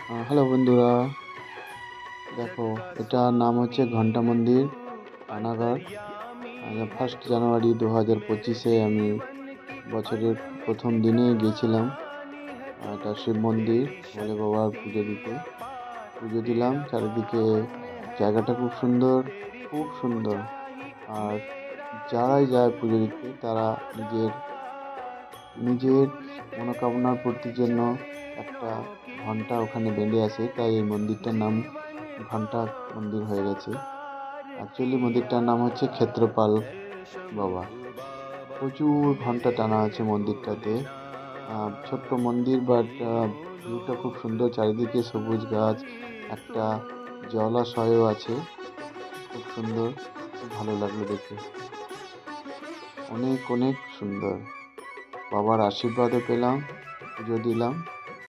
Hello বন্ধুরা, দেখো এটার নাম হচ্ছে ঘণ্টা মন্দির পানাগড়। 1 জানুয়ারি 2025 আমি বছরের প্রথম দিনে গিয়েছিলাম। এটা শিব মন্দির, ভোলে বাবার পুজো দিলাম। চারিদিকে জায়গাটা খুব সুন্দর, খুব সুন্দর। আর যারাই যায় পুজো দিতে তারা নিজের নিজের মনোকামনার পূর্তির জন্য একটা ঘন্টা ওখানে বেঁধে আসে, তাই এই মন্দিরটার নাম ঘন্টা মন্দির হয়ে গেছে। অ্যাকচুয়ালি মন্দিরটার নাম হচ্ছে ক্ষেত্রপাল বাবা। প্রচুর ঘন্টা টানা আছে মন্দিরটাতে। ছোট্ট মন্দির, বাট ভিউটা খুব সুন্দর। চারিদিকে সবুজ গাছ, একটা জলাশয়ও আছে, খুব সুন্দর। খুব ভালো লাগলো দেখে, অনেক অনেক সুন্দর। বাবার আশীর্বাদও পেলাম, পুজো দিলাম।